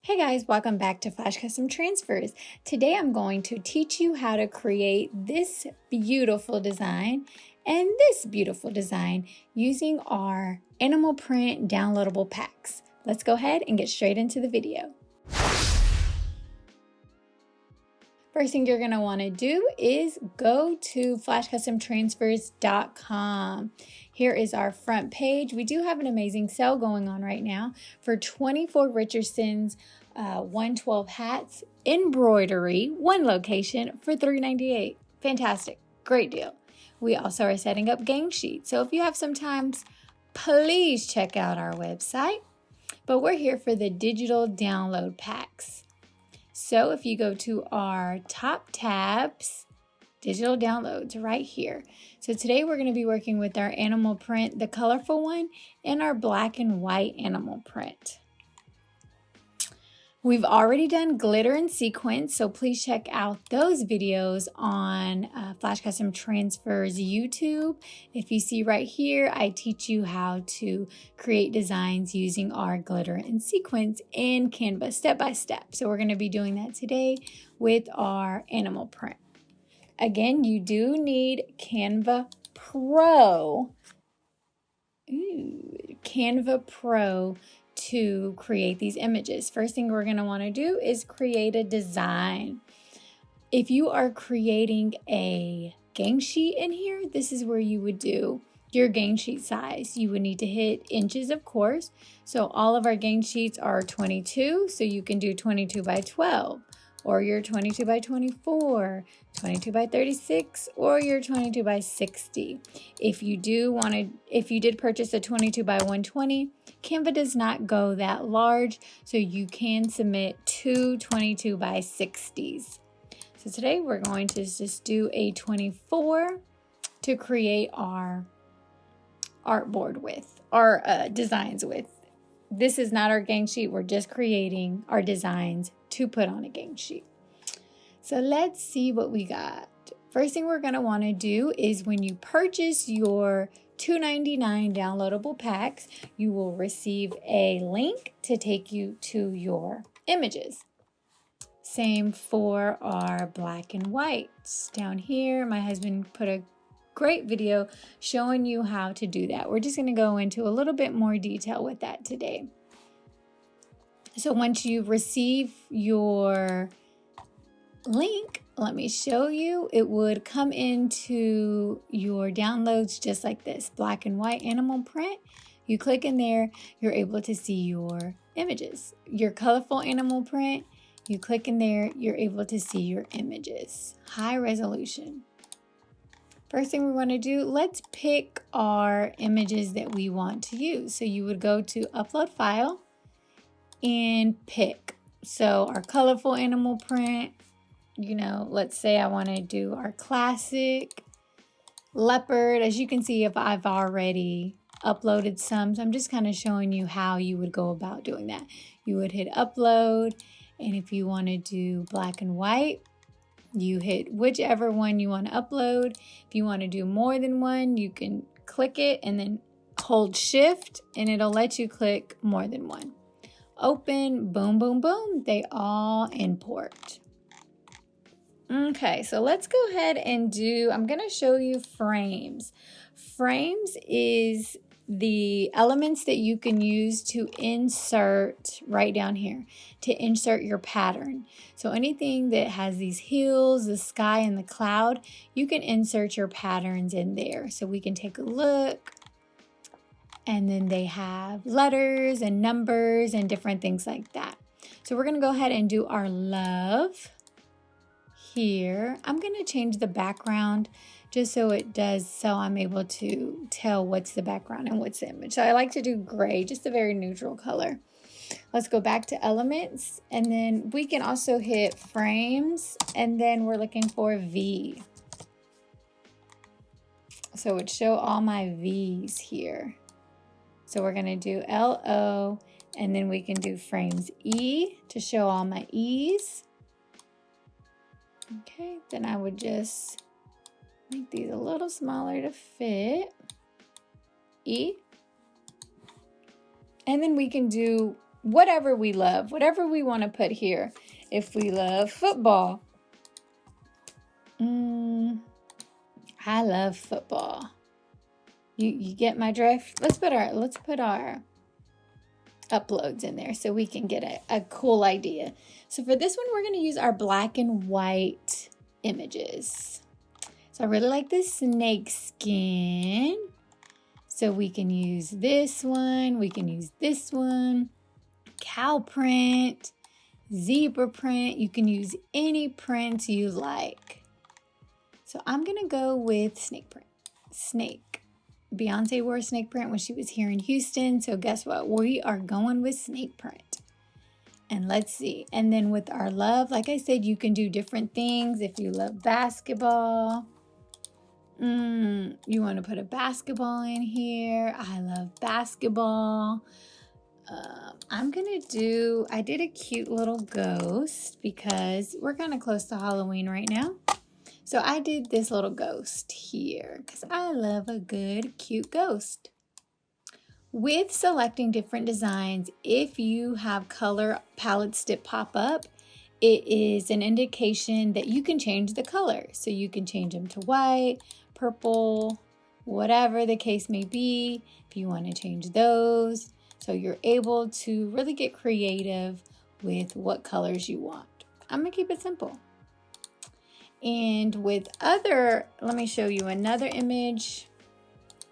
Hey guys, welcome back to Flash Custom Transfers. Today I'm going to teach you how to create this beautiful design and this beautiful design using our animal print downloadable packs. Let's go ahead and get straight into the video. First thing you're going to want to do is go to flashcustomtransfers.com. Here is our front page. We do have an amazing sale going on right now for 24 Richardson's 112 hats, embroidery, one location for $3.98. Fantastic. Great deal. We also are setting up gang sheets. So if you have some time, please check out our website. But we're here for the digital download packs. So if you go to our top tabs, digital downloads right here. So today we're going to be working with our animal print, the colorful one, and our black and white animal print. We've already done glitter and sequins, so please check out those videos on Flash Custom Transfers YouTube. If you see right here, I teach you how to create designs using our glitter and sequins in Canva step by step. So we're going to be doing that today with our animal print. Again, you do need Canva Pro. Canva Pro to create these images. First thing we're going to want to do is create a design. If you are creating a gang sheet in here, this is where you would do your gang sheet size. You would need to hit inches, of course. So all of our gang sheets are 22, so you can do 22 by 12, or your 22 by 24, 22 by 36, or your 22 by 60. If you did purchase a 22 by 120, Canva does not go that large, so you can submit two 22 by 60s. So today we're going to just do a 24 to create our artboard with, our designs with. This is not our gang sheet, we're just creating our designs to put on a gang sheet. So let's see what we got. First thing we're going to want to do is when you purchase your $2.99 downloadable packs, you will receive a link to take you to your images. Same for our black and whites. Down here, my husband put a great video showing you how to do that. We're just going to go into a little bit more detail with that today. So once you receive your link, let me show you. It would come into your downloads just like this, black and white animal print. You click in there, you're able to see your images. Your colorful animal print, you click in there, you're able to see your images. High resolution. First thing we want to do, let's pick our images that we want to use. So you would go to upload file and pick. So our colorful animal print, let's say I want to do our classic leopard. As you can see, if I've already uploaded some, so I'm just kind of showing you how you would go about doing that. You would hit upload, and if you want to do black and white, you hit whichever one you want to upload. If you want to do more than one, you can click it and then hold shift and it'll let you click more than one. Open, boom, boom, boom. They all import. Okay, so let's go ahead and I'm going to show you frames. Frames is the elements that you can use to insert right down here, to insert your pattern. So anything that has these hills, the sky, and the cloud, you can insert your patterns in there. So we can take a look, and then they have letters and numbers and different things like that. So we're gonna go ahead and do our love here. I'm gonna change the background just so I'm able to tell what's the background and what's the image. So I like to do gray, just a very neutral color. Let's go back to elements, and then we can also hit frames, and then we're looking for V. So it would show all my V's here. So we're gonna do LO, and then we can do frames E to show all my E's. Okay, then I would just make these a little smaller to fit. E. And then we can do whatever we love, whatever we want to put here. If we love football, I love football. You get my drift? Let's put our uploads in there so we can get a cool idea. So for this one, we're going to use our black and white images. So I really like this snake skin. So we can use this one. We can use this one. Cow print, zebra print. You can use any print you like. So I'm going to go with snake print. Snake. Beyonce wore snake print when she was here in Houston. So guess what? We are going with snake print. And let's see. And then with our love, like I said, you can do different things. If you love basketball, you want to put a basketball in here. I love basketball. I did a cute little ghost because we're kind of close to Halloween right now. So I did this little ghost here because I love a good, cute ghost. With selecting different designs, if you have color palettes that pop up, it is an indication that you can change the color. So you can change them to white, purple, whatever the case may be, if you want to change those. So you're able to really get creative with what colors you want. I'm going to keep it simple. And with let me show you another image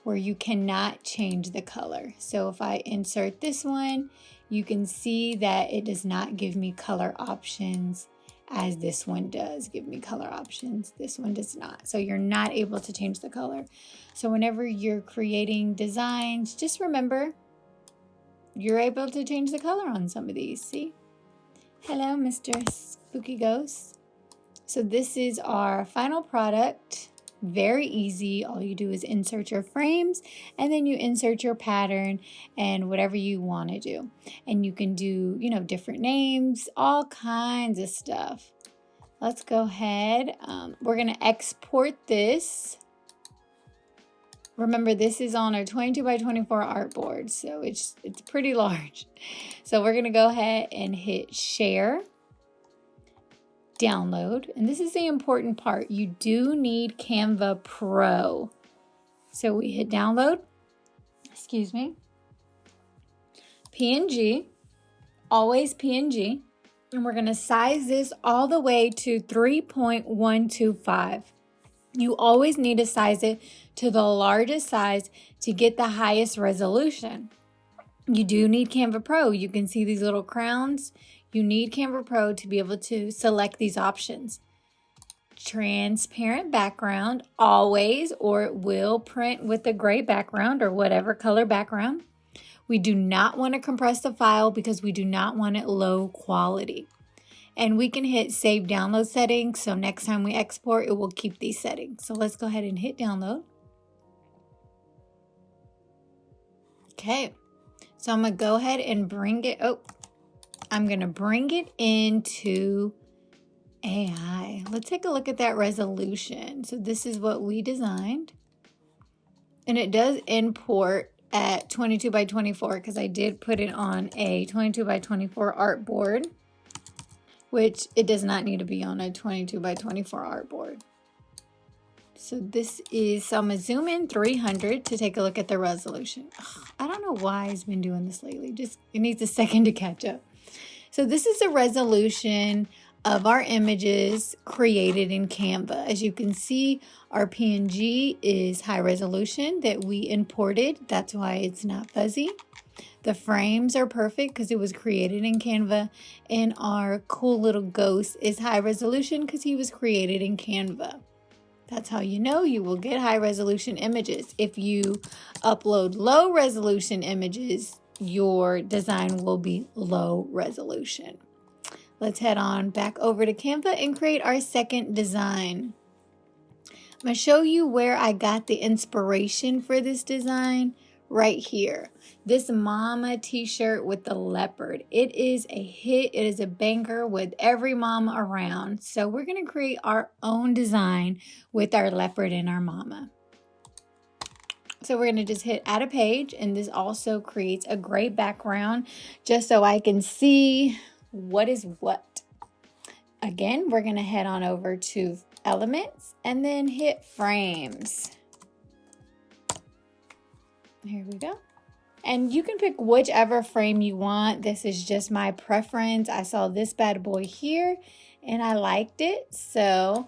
where you cannot change the color. So if I insert this one, you can see that it does not give me color options as this one does give me color options. This one does not. So you're not able to change the color. So whenever you're creating designs, just remember you're able to change the color on some of these. See? Hello, Mr. Spooky Ghost. So this is our final product. Very easy. All you do is insert your frames and then you insert your pattern and whatever you want to do. And you can do, different names, all kinds of stuff. Let's go ahead. We're going to export this. Remember, this is on our 22 by 24 artboard, so it's pretty large. So we're going to go ahead and hit share. Download, and this is the important part. You do need Canva Pro. So we hit download, PNG, always PNG, and we're going to size this all the way to 3.125. You always need to size it to the largest size to get the highest resolution. You do need Canva Pro. You can see these little crowns. You need Canva Pro to be able to select these options. Transparent background, always, or it will print with a gray background or whatever color background. We do not want to compress the file because we do not want it low quality. And we can hit save download settings. So next time we export, it will keep these settings. So let's go ahead and hit download. Okay. So I'm going to go ahead and bring it. I'm going to bring it into AI. Let's take a look at that resolution. So this is what we designed. And it does import at 22 by 24 because I did put it on a 22 by 24 artboard, which it does not need to be on a 22 by 24 artboard. So I'm going to zoom in 300 to take a look at the resolution. I don't know why it's been doing this lately. It needs a second to catch up. So this is the resolution of our images created in Canva. As you can see, our PNG is high resolution that we imported. That's why it's not fuzzy. The frames are perfect because it was created in Canva. And our cool little ghost is high resolution because he was created in Canva. That's how you know you will get high resolution images. If you upload low resolution images, your design will be low resolution. Let's head on back over to Canva and create our second design. I'm going to show you where I got the inspiration for this design right here. This mama t-shirt with the leopard. It is a hit. It is a banger with every mama around. So we're going to create our own design with our leopard and our mama. So we're going to just hit add a page, and this also creates a great background just so I can see what is what. Again, we're going to head on over to elements and then hit frames. Here we go. And you can pick whichever frame you want. This is just my preference. I saw this bad boy here and I liked it. So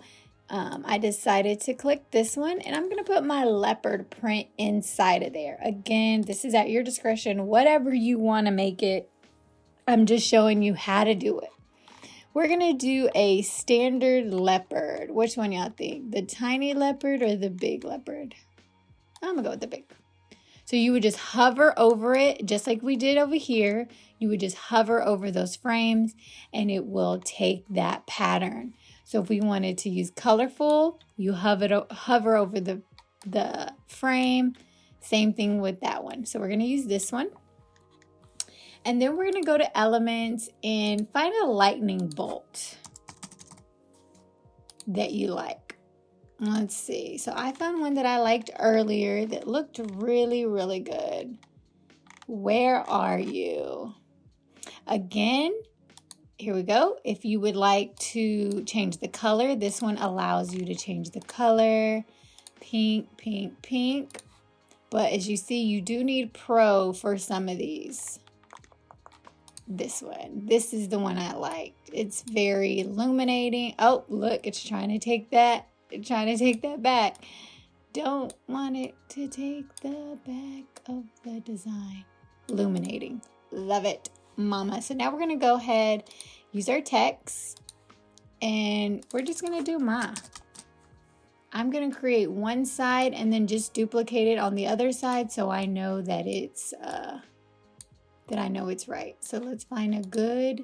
I decided to click this one, and I'm going to put my leopard print inside of there. Again, this is at your discretion, whatever you want to make it. I'm just showing you how to do it. We're going to do a standard leopard. Which one y'all think? The tiny leopard or the big leopard? I'm going to go with the big. So you would just hover over it, just like we did over here. You would just hover over those frames and it will take that pattern. So if we wanted to use colorful, you hover over the frame. Same thing with that one. So we're going to use this one. And then we're going to go to elements and find a lightning bolt that you like. Let's see. So I found one that I liked earlier that looked really, really good. Where are you? Again, here we go. If you would like to change the color, this one allows you to change the color. Pink, pink, pink. But as you see, you do need Pro for some of these. This one. This is the one I liked. It's very illuminating. Oh, look, it's trying to take that. Trying to take that back. Don't want it to take the back of the design. Illuminating. Love it, mama. So now we're going to go ahead, use our text, and we're just going to do ma. I'm going to create one side and then just duplicate it on the other side so I know that it's right. So let's find a good.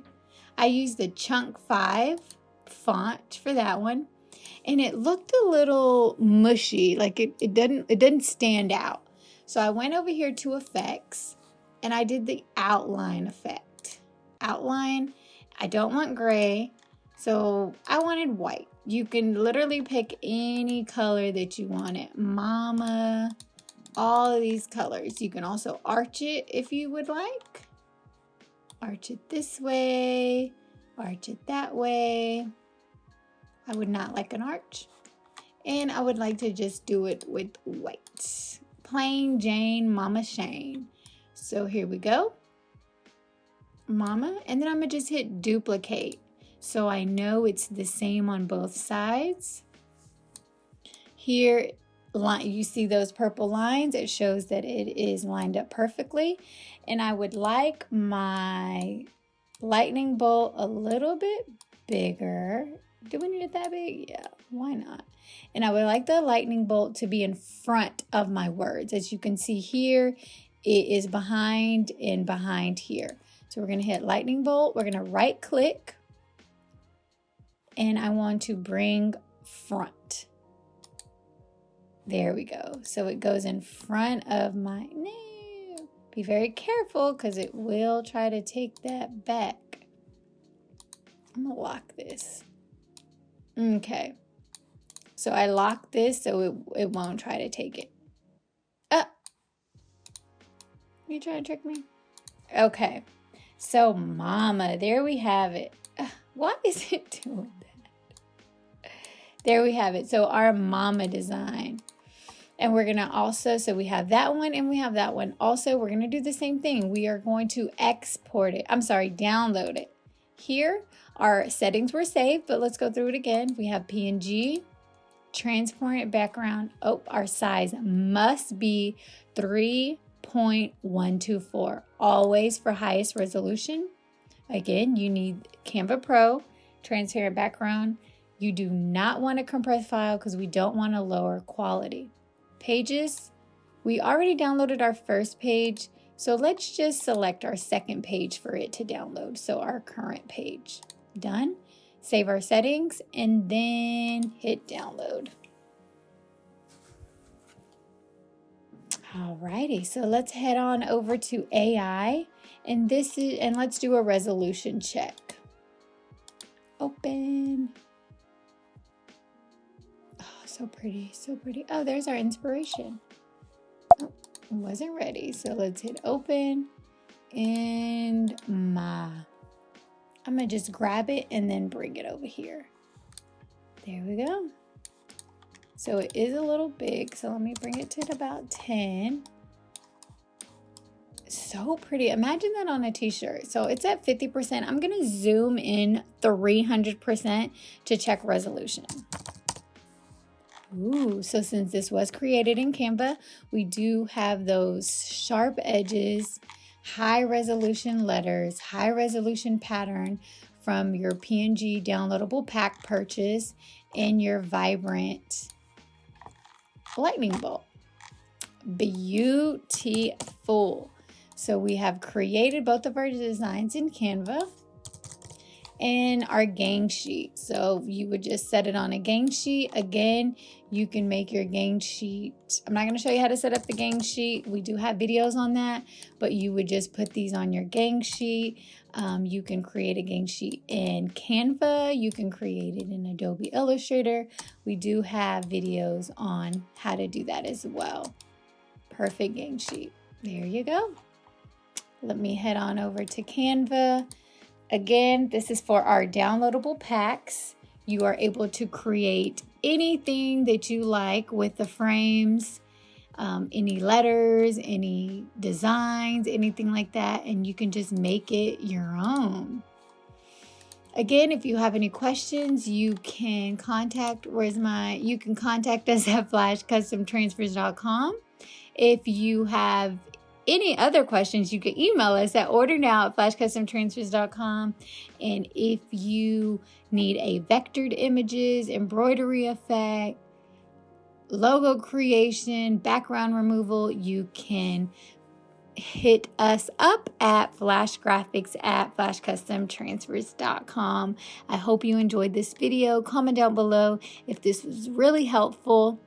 I used the Chunk 5 font for that one. And it looked a little mushy, like it didn't stand out. So I went over here to effects and I did the outline effect. Outline, I don't want gray, so I wanted white. You can literally pick any color that you wanted. Mama, all of these colors. You can also arch it if you would like. Arch it this way, arch it that way. I would not like an arch. And I would like to just do it with white. Plain Jane Mama Shane. So here we go. Mama. And then I'm going to just hit duplicate. So I know it's the same on both sides. Here, you see those purple lines. It shows that it is lined up perfectly. And I would like my lightning bolt a little bit bigger. Do we need it that big? Yeah, why not? And I would like the lightning bolt to be in front of my words. As you can see here, it is behind and behind here. So we're going to hit lightning bolt. We're going to right click. And I want to bring front. There we go. So it goes in front of my name. Be very careful because it will try to take that back. I'm going to lock this. Okay, so I locked this so it won't try to take it. You trying to trick me? Okay, so mama, there we have it. Why is it doing that? There we have it. So our mama design. And we're going to also, so we have that one and we have that one. Also, we're going to do the same thing. We are going to download it. Here, our settings were saved, but let's go through it again. We have PNG, transparent background. Oh, our size must be 3.124, always for highest resolution. Again, you need Canva Pro, transparent background. You do not want a compressed file because we don't want a lower quality. Pages, we already downloaded our first page, so let's just select our second page for it to download. So our current page. Done. Save our settings and then hit download. Alrighty, so let's head on over to AI and let's do a resolution check. Open. Oh, so pretty, so pretty. Oh, there's our inspiration. Oh, wasn't ready. So let's hit open and I'm gonna just grab it and then bring it over here. There we go. So it is a little big, so let me bring it to about 10. So pretty. Imagine that on a t-shirt. So it's at 50%. I'm gonna zoom in 300% to check resolution. Ooh, so since this was created in Canva, we do have those sharp edges, high resolution letters, high resolution pattern from your PNG downloadable pack purchase, and your vibrant lightning bolt. Beautiful. So we have created both of our designs in Canva and our gang sheet. So you would just set it on a gang sheet. Again, you can make your gang sheet. I'm not going to show you how to set up the gang sheet. We do have videos on that, but you would just put these on your gang sheet. You can create a gang sheet in Canva. You can create it in Adobe Illustrator. We do have videos on how to do that as well. Perfect gang sheet. There you go. Let me head on over to Canva. Again, this is for our downloadable packs. You are able to create anything that you like with the frames, any letters, any designs, anything like that, and you can just make it your own. Again, if you have any questions, you can contact us at flashcustomtransfers.com. If you have any other questions, you can email us at ordernow@flashcustomtransfers.com. And if you need a vectored images, embroidery effect, logo creation, background removal, you can hit us up at flashgraphics@flashcustomtransfers.com. I hope you enjoyed this video. Comment down below if this was really helpful,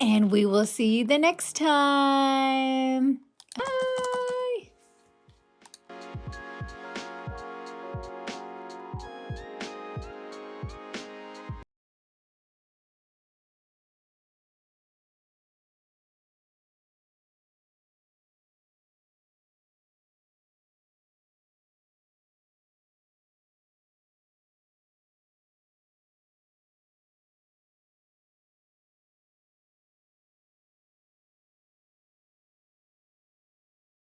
and we will see you the next time.